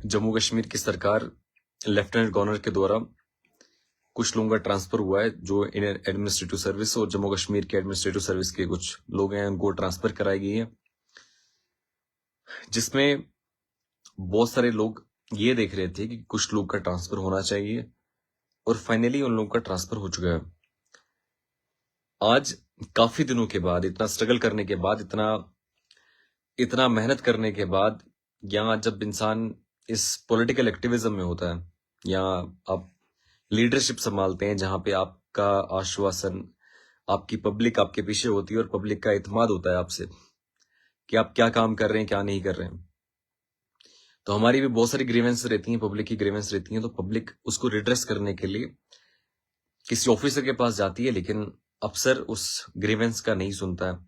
जम्मू कश्मीर की सरकार lieutenant governor के द्वारा कुछ लोगों का ट्रांसफर हुआ है, जो इंडियन एडमिनिस्ट्रेटिव सर्विस और जम्मू कश्मीर के एडमिनिस्ट्रेटिव सर्विस के कुछ लोग हैं, उनको ट्रांसफर कराई गई है, जिसमें बहुत सारे लोग ये देख रहे थे कि कुछ लोग का ट्रांसफर होना चाहिए और फाइनली उन लोगों का ट्रांसफर हो चुका है। आज काफी दिनों के बाद, इतना स्ट्रगल करने के बाद, इतना मेहनत करने के बाद, यहाँ जब इंसान इस पॉलिटिकल एक्टिविज्म में होता है या आप लीडरशिप संभालते हैं, जहां पे आपका आश्वासन, आपकी पब्लिक आपके पीछे होती है और पब्लिक का इत्मीनान होता है आपसे कि आप क्या काम कर रहे हैं, क्या नहीं कर रहे हैं। तो हमारी भी बहुत सारी ग्रीवेंस रहती हैं, पब्लिक की ग्रीवेंस रहती हैं, तो पब्लिक उसको रिड्रेस करने के लिए किसी ऑफिसर के पास जाती है, लेकिन अफसर उस ग्रीवेंस का नहीं सुनता है।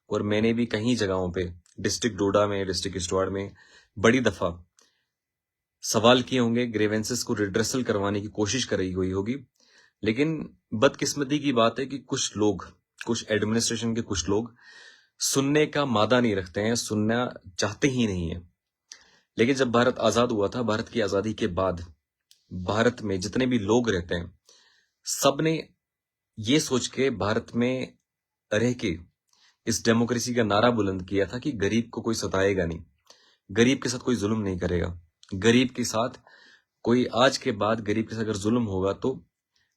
और मैंने भी कई जगहों पे, डिस्ट्रिक्ट डोडा में, डिस्ट्रिक्ट किश्तवाड़ में बड़ी दफा सवाल किए होंगे, ग्रीवेंसेस को रिड्रेसल करवाने की कोशिश करी हुई होगी, लेकिन बदकिस्मती की बात है कि कुछ लोग, कुछ एडमिनिस्ट्रेशन के कुछ लोग सुनने का मादा नहीं रखते हैं, सुनना चाहते ही नहीं है। लेकिन जब भारत आजाद हुआ था, भारत की आजादी के बाद भारत में जितने भी लोग रहते हैं, सब ने ये सोच के भारत में रह के इस डेमोक्रेसी का नारा बुलंद किया था कि गरीब को कोई सताएगा नहीं, गरीब के साथ कोई जुल्म नहीं करेगा, गरीब के साथ कोई, आज के बाद गरीब के साथ अगर जुल्म होगा तो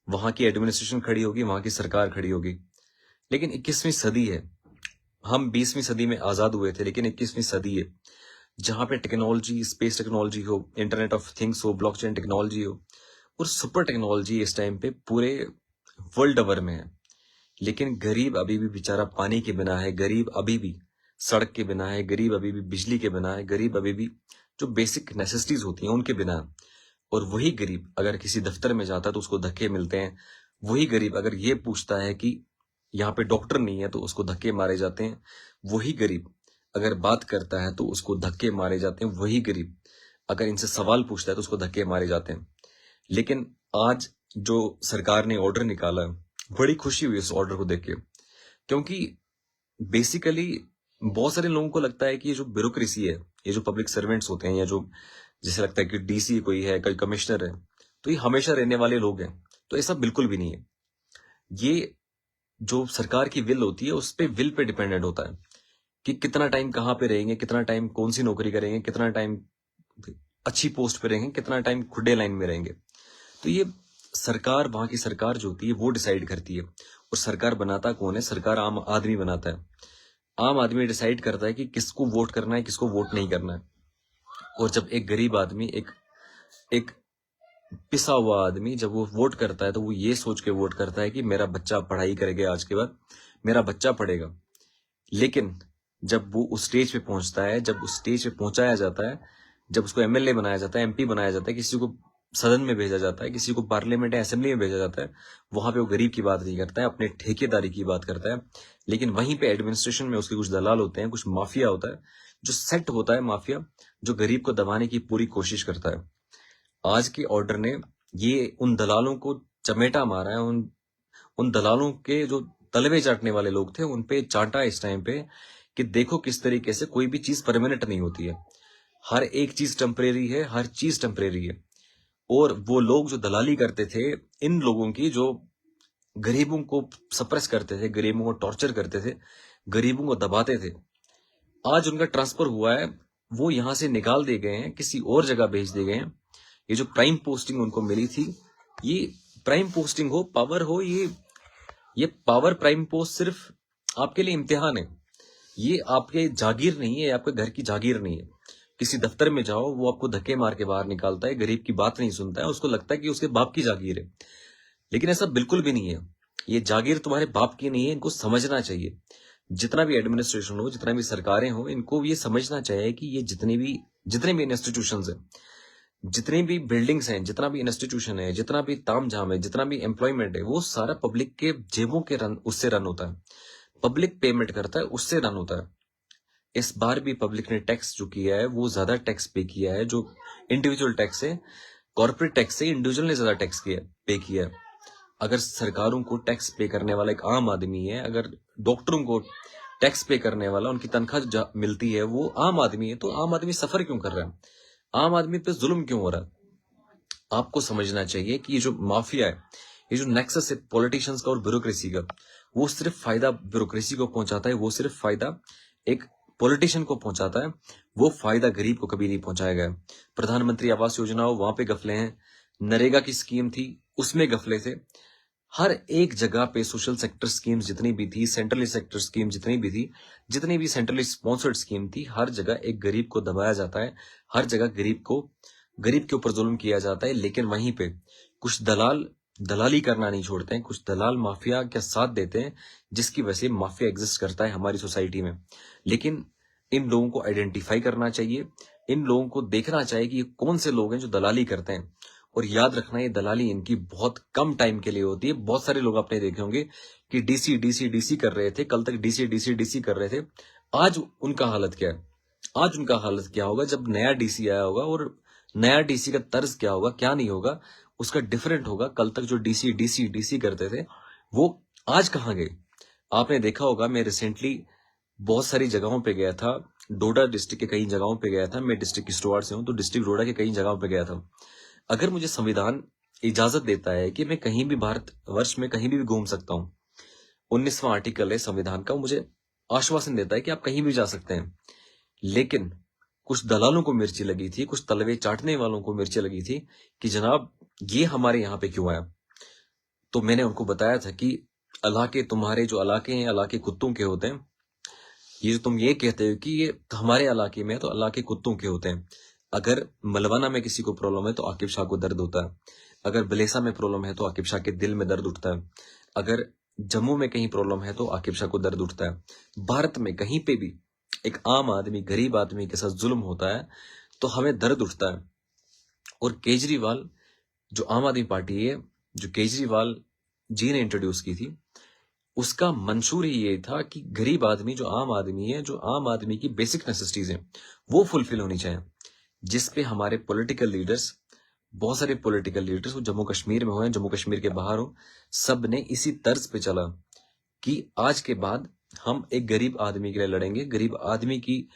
वहां की एडमिनिस्ट्रेशन खड़ी होगी, वहां की सरकार खड़ी होगी। लेकिन 21वीं सदी है, हम 20वीं सदी में आजाद हुए थे, लेकिन 21वीं सदी है जहां पे टेक्नोलॉजी, स्पेस टेक्नोलॉजी हो, इंटरनेट ऑफ थिंग्स हो, ब्लॉकचेन टेक्नोलॉजी हो और सुपर टेक्नोलॉजी इस टाइम पे पूरे वर्ल्ड ओवर में है। लेकिन गरीब अभी भी बेचारा पानी के बिना है, गरीब अभी भी सड़क के बिना है, गरीब अभी भी बिजली के बिना है, गरीब अभी भी जो बेसिक नेसेसिटीज होती हैं उनके बिना है। और वही गरीब अगर किसी दफ्तर में जाता है तो उसको धक्के मिलते हैं। वही गरीब अगर ये पूछता है कि यहाँ पे डॉक्टर नहीं है तो उसको धक्के मारे जाते हैं। वही गरीब अगर बात करता है तो उसको धक्के मारे जाते हैं। वही गरीब अगर इनसे सवाल पूछता है तो उसको धक्के मारे जाते हैं। लेकिन आज जो सरकार ने ऑर्डर निकाला है, बड़ी खुशी हुई इस ऑर्डर को देख के, क्योंकि बेसिकली बहुत सारे लोगों को लगता है कि ये जो ब्यूरोक्रेसी है, ये जो पब्लिक सर्वेंट्स होते हैं, या जो जैसे लगता है कि डीसी कोई है, कोई कमिश्नर है, तो ये हमेशा रहने वाले लोग हैं। तो ऐसा बिल्कुल भी नहीं है। ये जो सरकार की विल होती है, उस पे विल पे डिपेंडेंट होता है कि कितना टाइम कहाँ पे रहेंगे, कितना टाइम कौन सी नौकरी करेंगे, कितना टाइम अच्छी पोस्ट पे रहेंगे, कितना टाइम खुडे लाइन में रहेंगे। तो ये सरकार, वहां की सरकार जो होती है वो डिसाइड करती है। और सरकार बनाता कौन है? सरकार आम आदमी बनाता है। आम आदमी डिसाइड करता है कि किसको वोट करना है, किसको वोट नहीं करना है। और जब एक गरीब आदमी, एक पिसा हुआ आदमी जब वो वोट करता है, तो वो ये सोच के वोट करता है कि मेरा बच्चा पढ़ाई करेगा, आज के बाद मेरा बच्चा पढ़ेगा। लेकिन जब वो उस स्टेज पे पहुंचता है, जब उस स्टेज पे पहुंचाया जाता है, जब उसको एमएलए बनाया जाता है, एमपी बनाया जाता है, किसी को सदन में भेजा जाता है, किसी को पार्लियामेंट या असेंबली में भेजा जाता है, वहां पे वो गरीब की बात नहीं करता है, अपने ठेकेदारी की बात करता है। लेकिन वहीं पे एडमिनिस्ट्रेशन में उसके कुछ दलाल होते हैं, कुछ माफिया होता है, जो सेट होता है माफिया, जो गरीब को दबाने की पूरी कोशिश करता है। आज के ऑर्डर ने ये उन दलालों को चमेटा मारा है, उन दलालों के जो तलवे चाटने वाले लोग थे उन पे चाटा इस टाइम पे, कि देखो किस तरीके से कोई भी चीज परमानेंट नहीं होती है। हर एक चीज टेम्परेरी है, हर चीज टेम्परेरी है। और वो लोग जो दलाली करते थे, इन लोगों की, जो गरीबों को सप्रेस करते थे, गरीबों को टॉर्चर करते थे, गरीबों को दबाते थे, आज उनका ट्रांसफर हुआ है, वो यहां से निकाल दिए गए हैं, किसी और जगह भेज दिए गए हैं। ये जो प्राइम पोस्टिंग उनको मिली थी, ये प्राइम पोस्टिंग हो, पावर हो, ये पावर, प्राइम पोस्ट सिर्फ आपके लिए इम्तिहान है। ये आपके जागीर नहीं है, आपके घर की जागीर नहीं है। किसी दफ्तर में जाओ, वो आपको धक्के मार के बाहर निकालता है, गरीब की बात नहीं सुनता है, उसको लगता है कि उसके बाप की जागीर है। लेकिन ऐसा बिल्कुल भी नहीं है। ये जागीर तुम्हारे बाप की नहीं है, इनको समझना चाहिए। जितना भी एडमिनिस्ट्रेशन हो, जितना भी सरकारें हो, इनको ये समझना चाहिए कि ये जितने भी इंस्टीट्यूशंस हैं, जितनी भी बिल्डिंग्स हैं, जितना भी इंस्टीट्यूशन है, जितना भी तामझाम है, जितना भी एम्प्लॉयमेंट है, वो सारा पब्लिक के जेबों के उससे रन होता है। पब्लिक पेमेंट करता है, उससे रन होता है। इस बार भी पब्लिक ने टैक्स जो किया है, वो ज्यादा टैक्स पे किया है। जो इंडिविजुअल टैक्स है, कॉर्पोरेट टैक्स से इंडिविजुअल ने ज्यादा टैक्स पे किया है। अगर सरकारों को टैक्स पे करने वाला एक आम आदमी है, अगर डॉक्टरों को टैक्स पे करने वाला, उनकी तनख्वाह मिलती है, वो आम आदमी है, तो आम आदमी सफर क्यों कर रहा है? आम आदमी पे जुल्म क्यों हो रहा है? आपको समझना चाहिए कि ये जो माफिया है, ये जो नेक्सस है पॉलिटिशियंस का और ब्यूरोक्रेसी का, वो सिर्फ फायदा ब्यूरोक्रेसी को पहुंचाता है, वो सिर्फ फायदा एक पॉलिटिशियन को पहुंचाता है, वो फायदा गरीब को कभी नहीं पहुंचाया गया। प्रधानमंत्री आवास योजना हो, वहां पे गफले हैं। नरेगा की स्कीम थी, उसमें गफले थे। हर एक जगह पे सोशल सेक्टर स्कीम्स जितनी भी थी, सेंट्रली सेक्टर स्कीम जितनी भी थी, जितनी भी सेंट्रली स्पॉन्सर्ड स्कीम थी, हर जगह एक गरीब को दबाया जाता है, हर जगह गरीब के ऊपर जुल्म किया जाता है। लेकिन वहीं पे कुछ दलाल दलाली करना नहीं छोड़ते हैं, कुछ दलाल माफिया का साथ देते हैं, जिसकी वजह से माफिया एग्जिस्ट करता है हमारी सोसाइटी में। लेकिन इन लोगों को आइडेंटिफाई करना चाहिए, इन लोगों को देखना चाहिए कि ये कौन से लोग हैं जो दलाली करते हैं। और याद रखना, ये दलाली इनकी बहुत कम टाइम के लिए होती है। बहुत सारे लोग आपने देखे होंगे कि डीसी डीसी डीसी कर रहे थे, कल तक डीसी डीसी डीसी कर रहे थे। आज उनका हालत क्या है? आज उनका हालत क्या होगा जब नया डीसी आया होगा? और नया डीसी का तर्ज क्या होगा, क्या नहीं होगा, उसका डिफरेंट होगा। कल तक जो डीसी डीसी डीसी करते थे, वो आज कहाँ गए? आपने देखा होगा, मैं रिसेंटली बहुत सारी जगहों पे गया था। डोडा डिस्ट्रिक्ट के कई जगहों पे गया था। मैं डिस्ट्रिक्ट किश्तवाड़ से हूं, तो डिस्ट्रिक्ट डोडा के कई जगहों पे गया था। अगर मुझे संविधान इजाजत देता है कि मैं कहीं भी भारत वर्ष में कहीं भी घूम सकता हूं, 19वां आर्टिकल है संविधान का, मुझे आश्वासन देता है कि आप कहीं भी जा सकते हैं। लेकिन कुछ दलालों को मिर्ची लगी थी, कुछ तलवे चाटने वालों को मिर्ची लगी थी कि जनाब ये हमारे यहाँ पे क्यों आया। तो मैंने उनको बताया था कि इलाके, तुम्हारे जो इलाके हैं इलाके कुत्तों के होते हैं। ये जो तुम ये कहते हो कि ये हमारे इलाके में है, तो इलाके कुत्तों के होते हैं। अगर मलवाना में किसी को प्रॉब्लम है तो आकिब शाह को दर्द होता है। अगर बलेसा में प्रॉब्लम है तो आकिब शाह के दिल में दर्द उठता है। अगर जम्मू में कहीं प्रॉब्लम है तो आकिब शाह को दर्द उठता है। भारत में कहीं पे भी एक आम आदमी, गरीब आदमी के साथ जुल्म होता है तो हमें दर्द उठता है। और केजरीवाल, जो आम आदमी पार्टी है, जो केजरीवाल जी ने इंट्रोड्यूस की थी, उसका मंशूर ही ये था कि गरीब आदमी, जो आम आदमी है, जो आम आदमी की बेसिक नेसेसिटीज हैं, वो फुलफिल होनी चाहिए। जिस पे हमारे पॉलिटिकल लीडर्स, बहुत सारे पॉलिटिकल लीडर्स, वो जम्मू कश्मीर में हो, जम्मू कश्मीर के बाहर हो, सब ने इसी तर्ज पे चला कि आज के बाद हम एक गरीब आदमी के लिए लड़ेंगे, गरीब आदमी की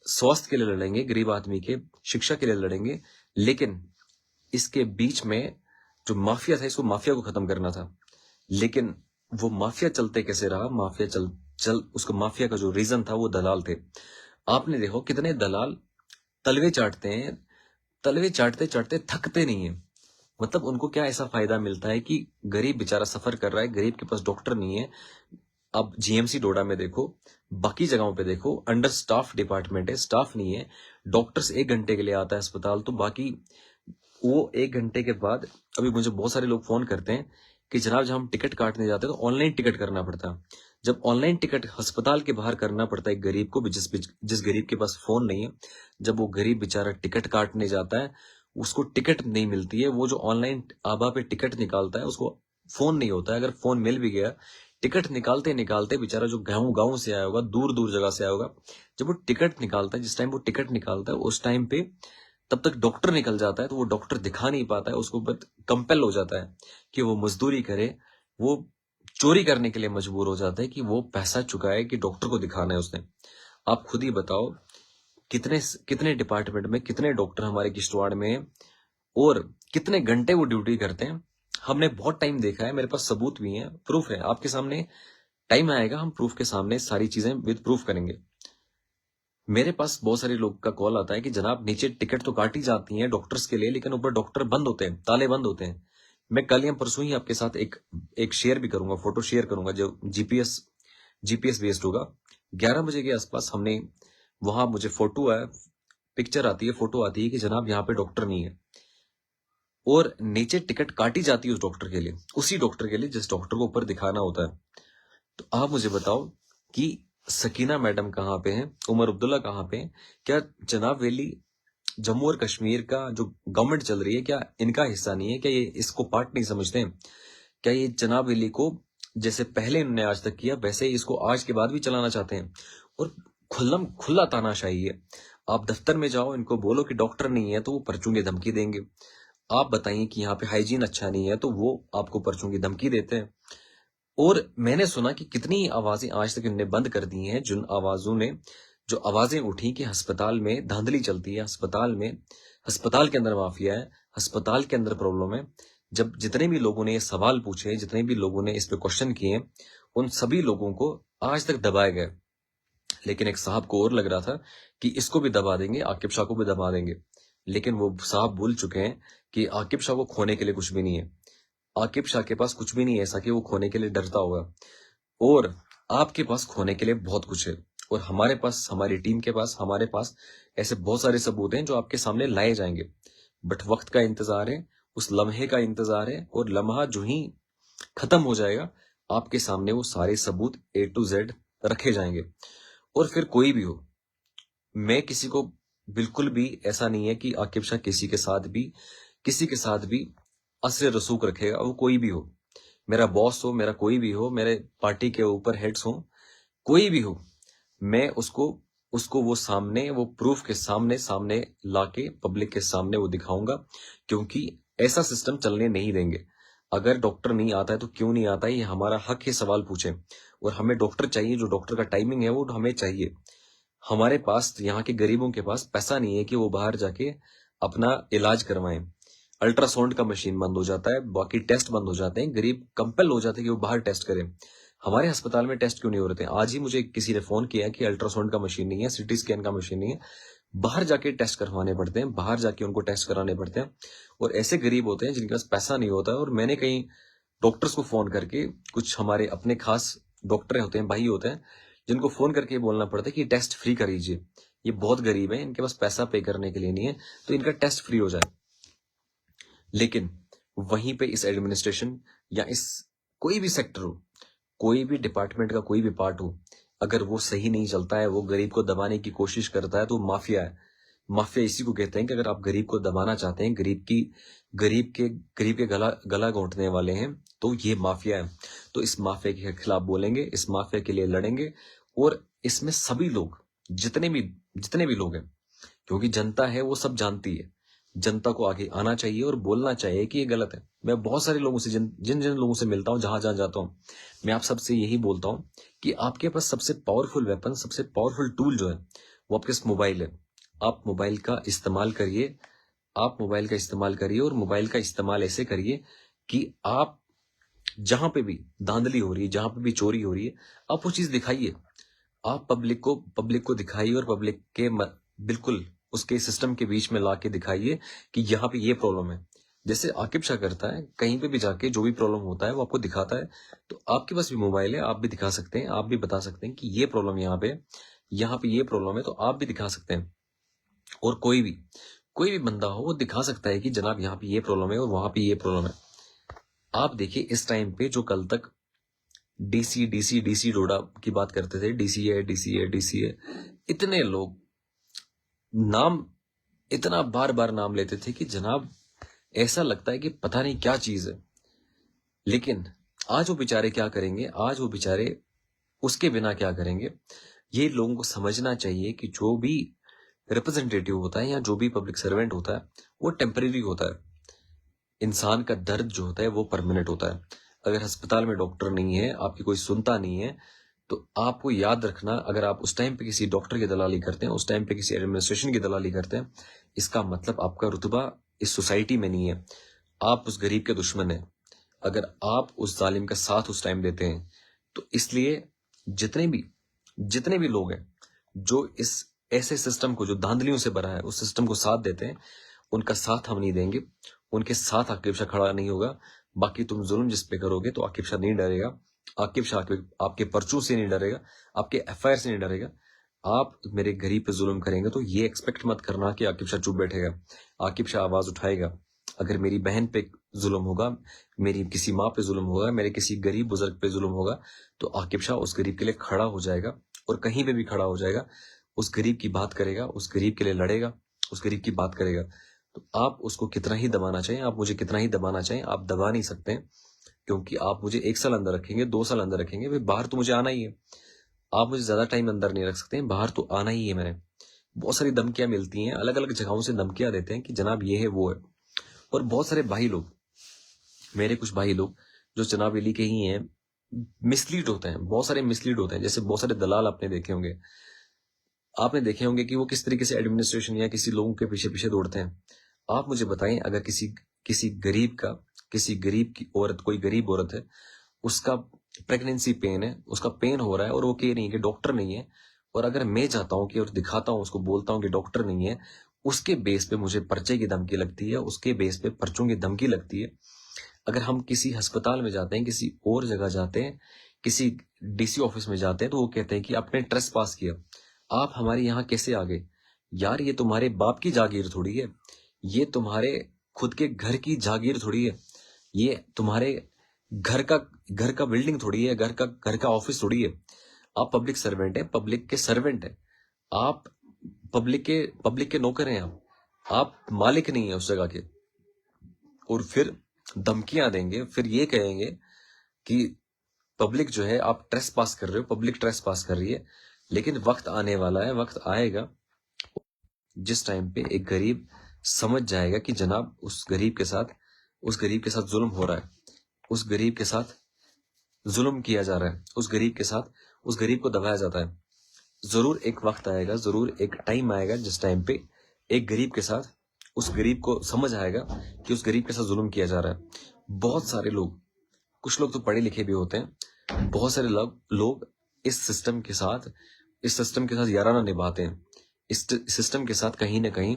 स्वास्थ्य के लिए लड़ेंगे, गरीब आदमी के शिक्षा के लिए लड़ेंगे। लेकिन इसके बीच में जो माफिया था, इसको माफिया को खत्म करना था। लेकिन वो माफिया चलते कैसे रहा? माफिया चल उसको माफिया का जो रीजन था वो दलाल थे। आपने देखो कितने दलाल तलवे चाटते हैं, तलवे चाटते चाटते थकते नहीं है। मतलब उनको क्या ऐसा फायदा मिलता है कि गरीब बेचारा सफर कर रहा है, गरीब के पास डॉक्टर नहीं है। अब जीएमसी डोडा में देखो, बाकी जगहों पे देखो, अंडर स्टाफ डिपार्टमेंट है, स्टाफ नहीं है। डॉक्टर्स 1 घंटे के लिए आता है अस्पताल, तो बाकी वो 1 घंटे के बाद, अभी मुझे बहुत सारे लोग फोन करते हैं कि जनाब जब हम टिकट काटने जाते हैं तो ऑनलाइन टिकट करना पड़ता है। जब ऑनलाइन टिकट अस्पताल के बाहर करना पड़ता है एक गरीब को, जिस गरीब के पास फोन नहीं है, जब वो गरीब बेचारा टिकट काटने जाता है, उसको टिकट नहीं मिलती है। वो जो ऑनलाइन आभा पे टिकट निकालता है, उसको फोन नहीं होता है। अगर फोन मिल भी गया, टिकट निकालते निकालते बेचारा जो गाँव गाँव से आया होगा, दूर दूर जगह से आया होगा, जब वो टिकट निकालता है, जिस टाइम वो टिकट निकालता है, उस टाइम पे तब तक डॉक्टर निकल जाता है, तो वो डॉक्टर दिखा नहीं पाता है। उसको बस कंपेल हो जाता है कि वो मजदूरी करे, वो चोरी करने के लिए मजबूर हो जाता है कि वो पैसा चुकाए कि डॉक्टर को दिखाना है उसने। आप खुद ही बताओ कितने कितने डिपार्टमेंट में कितने डॉक्टर हमारे किश्तवाड़ में हैं और कितने घंटे वो ड्यूटी करते हैं। हमने बहुत टाइम देखा है, मेरे पास सबूत भी है, प्रूफ है आपके सामने। टाइम आएगा हम प्रूफ के सामने सारी चीजें विद प्रूफ करेंगे। मेरे पास बहुत सारे लोग का कॉल आता है कि जनाब नीचे टिकट तो काटी जाती हैं डॉक्टर्स के लिए, लेकिन ऊपर डॉक्टर बंद होते हैं, ताले बंद होते हैं। मैं कल या परसों ही आपके साथ एक शेयर भी करूंगा, फोटो शेयर करूंगा, जो जीपीएस बेस्ड होगा। 11 बजे के आसपास हमने वहां, मुझे फोटो है, पिक्चर आती है, फोटो आती है कि जनाब यहाँ पे डॉक्टर नहीं है, और नीचे टिकट काटी जाती है उस डॉक्टर के लिए, उसी डॉक्टर के लिए जिस डॉक्टर को ऊपर दिखाना होता है। तो आप मुझे बताओ कि सकीना मैडम कहाँ पे हैं, उमर अब्दुल्ला कहाँ पे हैं? क्या जनाब वैली, जम्मू और कश्मीर का जो गवर्नमेंट चल रही है, क्या इनका हिस्सा नहीं है? क्या ये इसको पार्ट नहीं समझते हैं? क्या ये जनाब वैली को जैसे पहले इन्होंने आज तक किया, वैसे ही इसको आज के बाद भी चलाना चाहते हैं? और खुला तानाशाही है। आप दफ्तर में जाओ, इनको बोलो कि डॉक्टर नहीं है तो वो परचून की धमकी देंगे। आप बताइए कि यहाँ पे हाइजीन अच्छा नहीं है तो वो आपको परचून की धमकी देते हैं। और मैंने सुना कि कितनी आवाजें आज तक इन्होंने बंद कर दी हैं, जिन आवाजों ने, जो आवाजें उठी कि अस्पताल में धांधली चलती है, अस्पताल के अंदर माफिया है, अस्पताल के अंदर प्रॉब्लम है, जब जितने भी लोगों ने ये सवाल पूछे, जितने भी लोगों ने इस पे क्वेश्चन किए, उन सभी लोगों को आज तक दबाया गया। लेकिन एक साहब को और लग रहा था कि इसको भी दबा देंगे, आकिब शाह को भी दबा देंगे, लेकिन वो साहब भूल चुके हैं कि आकिब शाह को खोने के लिए कुछ भी नहीं है। आकिब शाह के पास कुछ भी नहीं है ऐसा कि वो खोने के लिए डरता होगा, और आपके पास खोने के लिए बहुत कुछ है। और हमारे पास, हमारी टीम के पास, हमारे पास ऐसे बहुत सारे सबूत हैं जो आपके सामने लाए जाएंगे। बट वक्त का इंतजार है, उस लम्हे का इंतजार है, और लम्हा जो ही खत्म हो जाएगा आपके सामने वो सारे सबूत A to Z रखे जाएंगे। और फिर कोई भी हो, मैं किसी को बिल्कुल भी ऐसा नहीं है कि आकिब शाह किसी के साथ भी असर रसूख रखेगा, वो कोई भी हो, मेरा बॉस हो, मेरा कोई भी हो, मेरे पार्टी के ऊपर हेड्स हो, कोई भी हो, मैं उसको वो सामने, वो प्रूफ के सामने लाके पब्लिक के सामने वो दिखाऊंगा, क्योंकि ऐसा सिस्टम चलने नहीं देंगे। अगर डॉक्टर नहीं आता है तो क्यों नहीं आता है, ये हमारा हक है सवाल पूछे, और हमें डॉक्टर चाहिए, जो डॉक्टर का टाइमिंग है वो हमें चाहिए। हमारे पास, यहाँ के गरीबों के पास पैसा नहीं है कि वो बाहर जाके अपना इलाज करवाएं। अल्ट्रासाउंड का मशीन बंद हो जाता है, बाकी टेस्ट बंद हो जाते हैं, गरीब कंपेल हो जाते हैं कि वो बाहर टेस्ट करें। हमारे अस्पताल में टेस्ट क्यों नहीं हो रहे थे? आज ही मुझे किसी ने फोन किया कि अल्ट्रासाउंड का मशीन नहीं है, सिटी स्कैन का मशीन नहीं है, बाहर जाके टेस्ट करवाने पड़ते हैं, बाहर जाके उनको टेस्ट कराने पड़ते हैं। और ऐसे गरीब होते हैं जिनके पास पैसा नहीं होता है। और मैंने कई डॉक्टर्स को फोन करके, कुछ हमारे अपने खास डॉक्टर होते हैं, भाई होते हैं, जिनको फोन करके बोलना पड़ता है कि टेस्ट फ्री करीजिए, ये बहुत गरीब है, इनके पास पैसा पे करने के लिए नहीं है, तो इनका टेस्ट फ्री हो जाए। लेकिन वहीं पे इस एडमिनिस्ट्रेशन या इस कोई भी सेक्टर हो, कोई भी डिपार्टमेंट का कोई भी पार्ट हो, अगर वो सही नहीं चलता है, वो गरीब को दबाने की कोशिश करता है, तो माफिया है। माफिया इसी को कहते हैं कि अगर आप गरीब को दबाना चाहते हैं, गरीब के गला घोंटने वाले हैं, तो ये माफिया है। तो इस माफिया के खिलाफ बोलेंगे, इस माफिया के लिए लड़ेंगे, और इसमें सभी लोग, जितने भी लोग हैं, क्योंकि जनता है वो सब जानती है, जनता को आगे आना चाहिए और बोलना चाहिए कि ये गलत है। मैं बहुत सारे लोगों से, जिन जिन लोगों से मिलता हूं, जहां जहां जाता हूं, मैं आप सबसे यही बोलता हूं कि आपके पास सबसे पावरफुल वेपन, सबसे पावरफुल टूल जो है वो आपके पास मोबाइल है। आप मोबाइल का इस्तेमाल करिए, और मोबाइल का इस्तेमाल ऐसे करिए कि आप जहां पे भी धांधली हो रही है, जहां पे भी चोरी हो रही है, आप वो चीज दिखाइए। आप पब्लिक को दिखाइए, और पब्लिक के बिल्कुल उसके सिस्टम के बीच में लाके दिखाइए कि यहाँ पे ये प्रॉब्लम है। जैसे आकिब शाह करता है, कहीं पे भी जाके जो भी प्रॉब्लम होता है वो आपको दिखाता है। तो आपके पास भी मोबाइल है, आप भी दिखा सकते हैं, आप भी बता सकते हैं कि ये प्रॉब्लम यहाँ पे ये प्रॉब्लम है, तो आप भी दिखा सकते हैं। और कोई भी बंदा हो, वो दिखा सकता है कि जनाब यहाँ पे ये प्रॉब्लम है और वहां पे ये प्रॉब्लम है। आप देखिए, इस टाइम पे जो कल तक डीसी डोडा की बात करते थे, डीसी है, इतने लोग नाम, इतना बार बार नाम लेते थे कि जनाब ऐसा लगता है कि पता नहीं क्या चीज है। लेकिन आज वो बेचारे क्या करेंगे, आज वो बेचारे उसके बिना क्या करेंगे? ये लोगों को समझना चाहिए कि जो भी रिप्रेजेंटेटिव होता है या जो भी पब्लिक सर्वेंट होता है, वो टेम्परेरी होता है। इंसान का दर्द जो होता है वो परमानेंट होता है। अगर अस्पताल में डॉक्टर नहीं है, आपकी कोई सुनता नहीं है, तो आपको याद रखना, अगर आप उस टाइम पे किसी डॉक्टर की दलाली करते हैं, उस टाइम पे किसी एडमिनिस्ट्रेशन की दलाली करते हैं, इसका मतलब आपका रुतबा इस सोसाइटी में नहीं है, आप उस गरीब के दुश्मन हैं। अगर आप उस जालिम का साथ उस टाइम देते हैं, तो इसलिए जितने भी लोग हैं जो इस ऐसे सिस्टम को, जो धांधलियों से भरा है, उस सिस्टम को साथ देते हैं, उनका साथ हम नहीं देंगे, उनके साथ आकिब शाह खड़ा नहीं होगा। बाकी तुम जुल्म जिस पे करोगे तो आकिब शाह नहीं डरेगा, आकिब शाह आपके पर्चों से नहीं डरेगा, आपके एफआईआर से नहीं डरेगा। आप मेरे गरीब पे जुल्म करेंगे तो ये एक्सपेक्ट मत करना कि आकिब शाह चुप बैठेगा। आकिब शाह आवाज उठाएगा। अगर मेरी बहन पे जुल्म होगा, मेरी किसी माँ पे जुल्म होगा, मेरे किसी गरीब बुजुर्ग पे जुल्म होगा, तो आकिब शाह उस गरीब के लिए खड़ा हो जाएगा, और कहीं पे भी खड़ा हो जाएगा, उस गरीब की बात करेगा, उस गरीब के लिए लड़ेगा, उस गरीब की बात करेगा। तो आप उसको कितना ही दबाना चाहें, आप मुझे कितना ही दबाना चाहें, आप दबा नहीं सकते हैं, क्योंकि आप मुझे 1 साल अंदर रखेंगे, 2 साल अंदर रखेंगे, भाई बाहर तो मुझे आना ही है। आप मुझे ज्यादा टाइम अंदर नहीं रख सकते हैं, बाहर तो आना ही है। मैंने बहुत सारी धमकियां मिलती हैं, अलग अलग जगहों से धमकियां देते हैं कि जनाब ये है वो है। और बहुत सारे भाई लोग, मेरे कुछ भाई लोग जो जनाब अली के ही हैं, मिसलीड होते हैं, बहुत सारे मिसलीड होते हैं। जैसे बहुत सारे दलाल आपने देखे होंगे, आपने देखे होंगे कि वो किस तरीके से एडमिनिस्ट्रेशन या किसी लोगों के पीछे पीछे दौड़ते हैं। आप मुझे बताएं, अगर किसी गरीब की औरत, कोई गरीब औरत है, उसका प्रेगनेंसी पेन है, उसका पेन हो रहा है और वो कह रही है कि डॉक्टर नहीं है, और अगर मैं चाहता हूं कि और दिखाता हूं उसको, बोलता हूं कि डॉक्टर नहीं है, उसके बेस पे मुझे पर्चे की धमकी लगती है, उसके बेस पे पर्चों की धमकी लगती है। अगर हम किसी अस्पताल में जाते हैं, किसी और जगह जाते हैं, किसी डीसी ऑफिस में जाते हैं, तो वो कहते हैं कि आपने ट्रेस पास किया, आप हमारे यहाँ कैसे आ गए? यार, ये तुम्हारे बाप की जागीर थोड़ी है, ये तुम्हारे खुद के घर की जागीर थोड़ी है, ये तुम्हारे घर का बिल्डिंग थोड़ी है, घर का ऑफिस थोड़ी है। आप पब्लिक सर्वेंट है, पब्लिक के सर्वेंट है, आप पब्लिक के नौकर हैं, आप मालिक नहीं है उस जगह के। और फिर धमकियां देंगे, फिर ये कहेंगे कि पब्लिक जो है, आप ट्रेस पास कर रहे हो, पब्लिक ट्रेस पास कर रही है। लेकिन वक्त आने वाला है, वक्त आएगा जिस टाइम पे एक गरीब समझ जाएगा कि जनाब उस गरीब के साथ जुल्म हो रहा है, उस गरीब के साथ जुल्म किया जा रहा है, उस गरीब को दबाया जाता है। जरूर एक वक्त आएगा, जरूर एक टाइम आएगा जिस टाइम पे एक गरीब के साथ, उस गरीब को समझ आएगा कि उस गरीब के साथ जुल्म किया जा रहा है। बहुत सारे लोग, कुछ लोग तो पढ़े लिखे भी होते हैं, बहुत सारे लोग इस सिस्टम के साथ याराना निभाते हैं, इस सिस्टम के साथ कहीं ना कहीं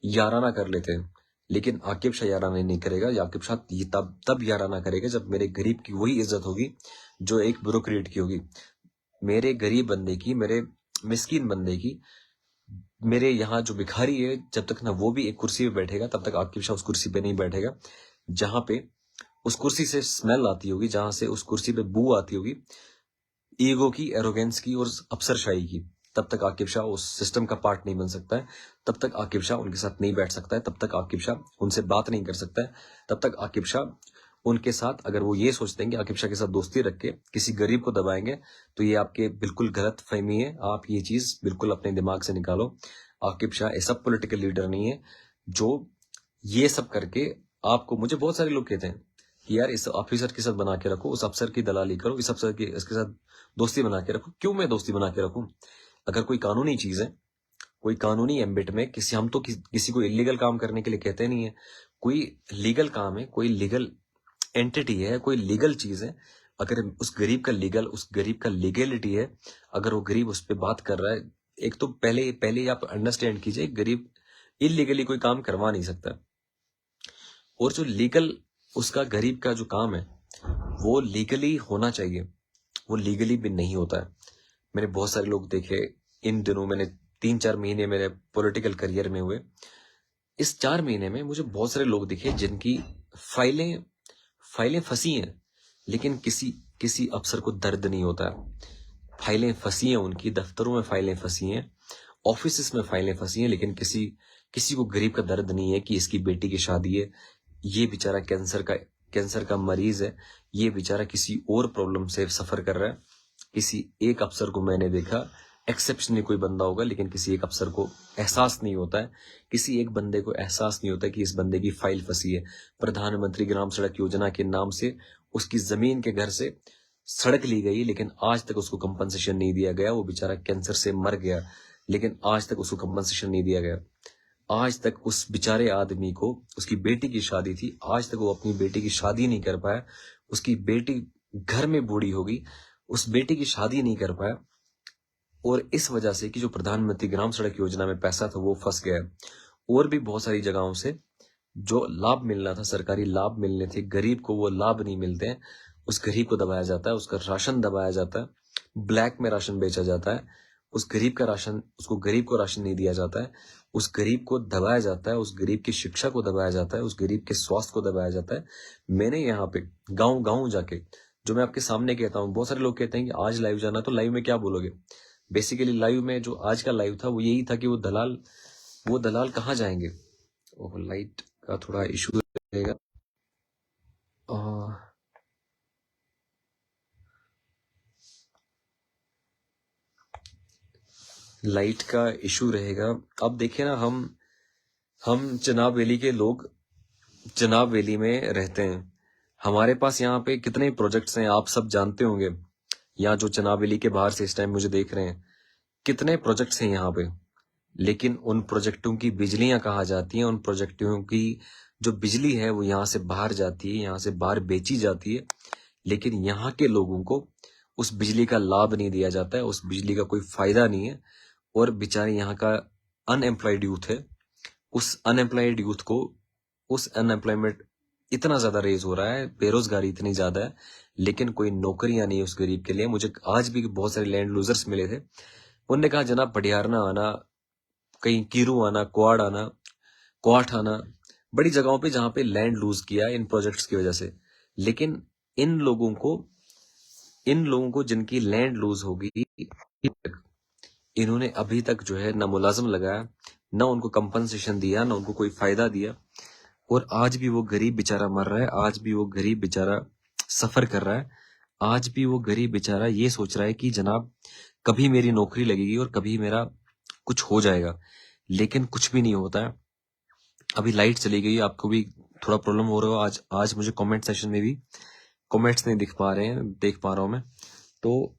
याराना कर लेते हैं। लेकिन आकिब शाह याराना नहीं करेगा। आकिब शाह तब याराना करेगा जब मेरे गरीब की वही इज्जत होगी जो एक ब्यूरोक्रेट की होगी। मेरे गरीब बंदे की, मेरे मिस्कीन बंदे की, मेरे यहाँ जो भिखारी है, जब तक ना वो भी एक कुर्सी पे बैठेगा, तब तक आकिब शाह उस कुर्सी पे नहीं बैठेगा। जहां पे उस कुर्सी से स्मेल आती होगी, जहां से उस कुर्सी पे बू आती होगी ईगो की, एरोगेंस की और अफसरशाही की, तब तक आकिब शाह उस सिस्टम का पार्ट नहीं बन सकता है। तब तक आकिब शाह उनके साथ नहीं बैठ सकता है, तब तक आकिब शाह उनसे बात नहीं कर सकता है, तब तक आकिब शाह उनके साथ, अगर वो ये सोचते हैं कि आकिब शाह के साथ दोस्ती रख के किसी गरीब को दबाएंगे, तो ये आपके बिल्कुल गलत फहमी है। आप ये चीज बिल्कुल अपने दिमाग से निकालो। आकिब शाह ऐसा पॉलिटिकल लीडर नहीं है जो ये सब करके आपको, मुझे बहुत सारे लोग कहते हैं कि यार इस ऑफिसर के साथ बना के रखो, उस अफसर की दलाली करो, इस अफसर की इसके साथ दोस्ती बना के रखो। क्यों मैं दोस्ती बना के रखूं? अगर कोई कानूनी चीज है, कोई कानूनी एम्बिट में हम तो किसी को इलीगल काम करने के लिए कहते नहीं है। कोई लीगल काम है, कोई लीगल एंटिटी है, कोई लीगल चीज है, अगर उस गरीब का लीगलिटी है, अगर वो गरीब उस पर बात कर रहा है, एक तो पहले आप अंडरस्टैंड कीजिए, गरीब इलीगली कोई काम करवा नहीं सकता। और जो लीगल उसका गरीब का जो काम है वो लीगली होना चाहिए, वो लीगली भी नहीं होता है। मैंने बहुत सारे लोग देखे इन दिनों, मैंने 3-4 महीने मेरे पॉलिटिकल करियर में हुए, इस 4 महीने में मुझे बहुत सारे लोग दिखे जिनकी फाइलें फंसी हैं, लेकिन किसी अफसर को दर्द नहीं होता है। फाइलें फंसी हैं, उनकी दफ्तरों में फाइलें फंसी हैं, ऑफिस में फाइलें फंसी हैं, लेकिन किसी को गरीब का दर्द नहीं है कि इसकी बेटी की शादी है, ये बेचारा कैंसर का मरीज है, ये बेचारा किसी और प्रॉब्लम से सफर कर रहा है। किसी एक अफसर को मैंने देखा, एक्सेप्शनली कोई बंदा होगा, लेकिन किसी एक अफसर को एहसास नहीं होता है, किसी एक बंदे को एहसास नहीं होता कि इस बंदे की फाइल फंसी है। प्रधानमंत्री ग्राम सड़क योजना के नाम से उसकी जमीन के घर से सड़क ली गई, लेकिन आज तक उसको कंपनसेशन नहीं दिया गया। वो बेचारा कैंसर से मर गया, लेकिन आज तक उसको कंपनसेशन नहीं दिया गया। आज तक उस बेचारे आदमी को, उसकी बेटी की शादी थी, आज तक वो अपनी बेटी की शादी नहीं कर पाया। उसकी बेटी घर में बूढ़ी होगी, उस बेटी की शादी नहीं कर पाया, और इस वजह से कि जो प्रधानमंत्री ग्राम सड़क योजना में पैसा था वो फंस गया। और भी बहुत सारी जगहों से जो लाभ मिलना था, सरकारी लाभ मिलने थे, गरीब को वो लाभ नहीं मिलते हैं। उस गरीब को दबाया जाता है, उसका राशन दबाया जाता है, ब्लैक में राशन बेचा जाता है, उस गरीब को राशन नहीं दिया जाता है, उस गरीब को दबाया जाता है, उस गरीब की शिक्षा को दबाया जाता है, उस गरीब के स्वास्थ्य को दबाया जाता है। मैंने यहाँ पे गाँव जाके, जो मैं आपके सामने कहता हूँ, बहुत सारे लोग कहते हैं कि आज लाइव जाना, तो लाइव में क्या बोलोगे? बेसिकली लाइव में जो आज का लाइव था वो यही था कि वो दलाल कहाँ जाएंगे। ओह, लाइट का थोड़ा इशू रहेगा, लाइट का इशू रहेगा। अब देखिए ना, हम चिनाब वैली के लोग चिनाब वैली में रहते हैं, हमारे पास यहाँ पे कितने प्रोजेक्ट्स हैं आप सब जानते होंगे। यहाँ जो चिनाब वैली के बाहर से इस टाइम मुझे देख रहे हैं, कितने प्रोजेक्ट्स हैं यहाँ पे, लेकिन उन प्रोजेक्टों की बिजलियां कहाँ जाती हैं? उन प्रोजेक्टों की जो बिजली है वो यहाँ से बाहर जाती है, यहाँ से बाहर बेची जाती है, लेकिन यहाँ के लोगों को उस बिजली का लाभ नहीं दिया जाता है, उस बिजली का कोई फायदा नहीं है। और बेचारे यहाँ का अनएम्प्लॉयड यूथ है, उस अनएम्प्लॉयड यूथ को, उस अनएम्प्लॉयमेंट इतना ज्यादा रेज हो रहा है, बेरोजगारी इतनी ज्यादा है, लेकिन कोई नौकरियां नहीं है उस गरीब के लिए। मुझे आज भी बहुत सारे लैंड लूजर्स मिले थे, उनने कहा जनाब पटियारना आना, कहीं कीरू आना, क्वाड आना, क्वाट आना, बड़ी जगहों पे जहां पे लैंड लूज किया इन प्रोजेक्ट्स की वजह से। लेकिन इन लोगों को जिनकी लैंड लूज होगी, इन्होंने अभी तक जो है ना मुलाजम लगाया, ना उनको कंपनसेशन दिया, ना उनको कोई फायदा दिया। और आज भी वो गरीब बेचारा मर रहा है, आज भी वो गरीब बेचारा सफर कर रहा है, आज भी वो गरीब बेचारा ये सोच रहा है कि जनाब कभी मेरी नौकरी लगेगी और कभी मेरा कुछ हो जाएगा, लेकिन कुछ भी नहीं होता है। अभी लाइट चली गई, आपको भी थोड़ा प्रॉब्लम हो रहा हो। आज मुझे कमेंट सेशन में भी कमेंट्स नहीं दिख पा रहे हैं, देख पा रहा हूं मैं। तो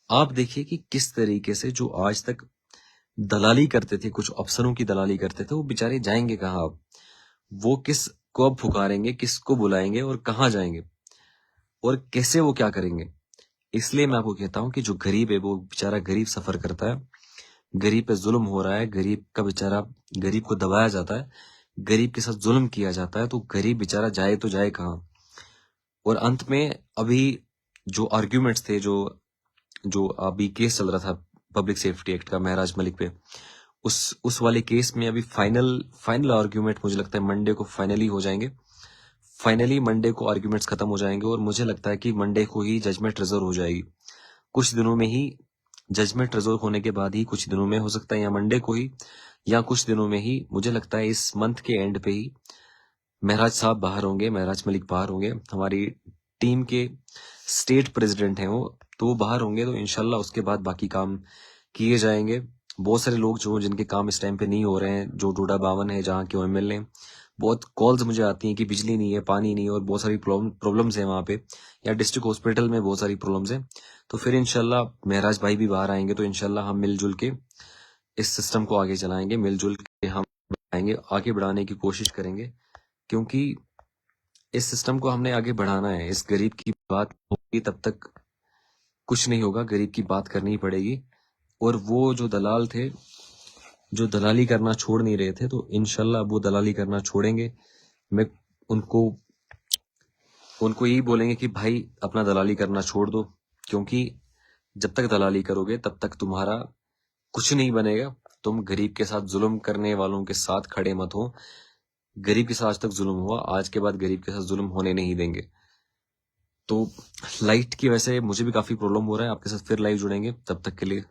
आप देखिए कि किस तरीके से जो आज तक दलाली करते थे, कुछ अफसरों की दलाली करते थे, वो बेचारे जाएंगे कहाँ अब? वो किस को अब पुकारेंगे, किसको बुलाएंगे और कहाँ जाएंगे और कैसे वो क्या करेंगे? इसलिए मैं आपको कहता हूं कि जो गरीब है वो बेचारा गरीब सफर करता है, गरीब पे जुल्म हो रहा है, गरीब का बेचारा, गरीब को दबाया जाता है, गरीब के साथ जुल्म किया जाता है, तो गरीब बेचारा जाए तो जाए कहाँ? और अंत में अभी जो आर्ग्यूमेंट्स थे, जो जो अभी केस चल रहा था पब्लिक सेफ्टी एक्ट का महराज मलिक पे, उस वाले केस में अभी फाइनल आर्ग्यूमेंट मुझे लगता है मंडे को फाइनली हो जाएंगे। फाइनली मंडे को आर्ग्यूमेंट्स खत्म हो जाएंगे और मुझे लगता है कि मंडे को ही जजमेंट रिजर्व हो जाएगी। कुछ दिनों में ही जजमेंट रिजर्व होने के बाद ही, कुछ दिनों में हो सकता है या मंडे को ही या कुछ दिनों में ही, मुझे लगता है इस मंथ के एंड पे ही महराज साहब बाहर होंगे, महराज मलिक बाहर होंगे। हमारी टीम के स्टेट प्रेसिडेंट हैं वो, तो वो बाहर होंगे, तो इंशाल्लाह उसके बाद बाकी काम किए जाएंगे। बहुत सारे लोग जो जिनके काम इस टाइम पे नहीं हो रहे हैं, जो डोडा बावन है जहाँ के एमएलए, बहुत कॉल्स मुझे आती हैं कि बिजली नहीं है, पानी नहीं है और बहुत सारी प्रॉब्लम्स हैं वहाँ पे, या डिस्ट्रिक्ट हॉस्पिटल में बहुत सारी प्रॉब्लम्स हैं। तो फिर इंशाल्लाह महराज भाई भी बाहर आएंगे, तो इंशाल्लाह हम मिलजुल के इस सिस्टम को आगे चलाएंगे, मिलजुल के हम आएंगे, आगे बढ़ाने की कोशिश करेंगे, क्योंकि इस सिस्टम को हमने आगे बढ़ाना है। इस गरीब की बात होगी तब तक कुछ नहीं होगा, गरीब की बात करनी ही पड़ेगी। और वो जो दलाल थे, जो दलाली करना छोड़ नहीं रहे थे, तो इंशाल्लाह वो दलाली करना छोड़ेंगे। मैं उनको यही बोलेंगे कि भाई अपना दलाली करना छोड़ दो, क्योंकि जब तक दलाली करोगे तब तक तुम्हारा कुछ नहीं बनेगा। तुम गरीब के साथ जुल्म करने वालों के साथ खड़े मत हो। गरीब के साथ आज तक जुल्म हुआ, आज के बाद गरीब के साथ जुल्म होने नहीं देंगे। तो लाइट की वजह से मुझे भी काफी प्रॉब्लम हो रहा है, आपके साथ फिर लाइव जुड़ेंगे, तब तक के लिए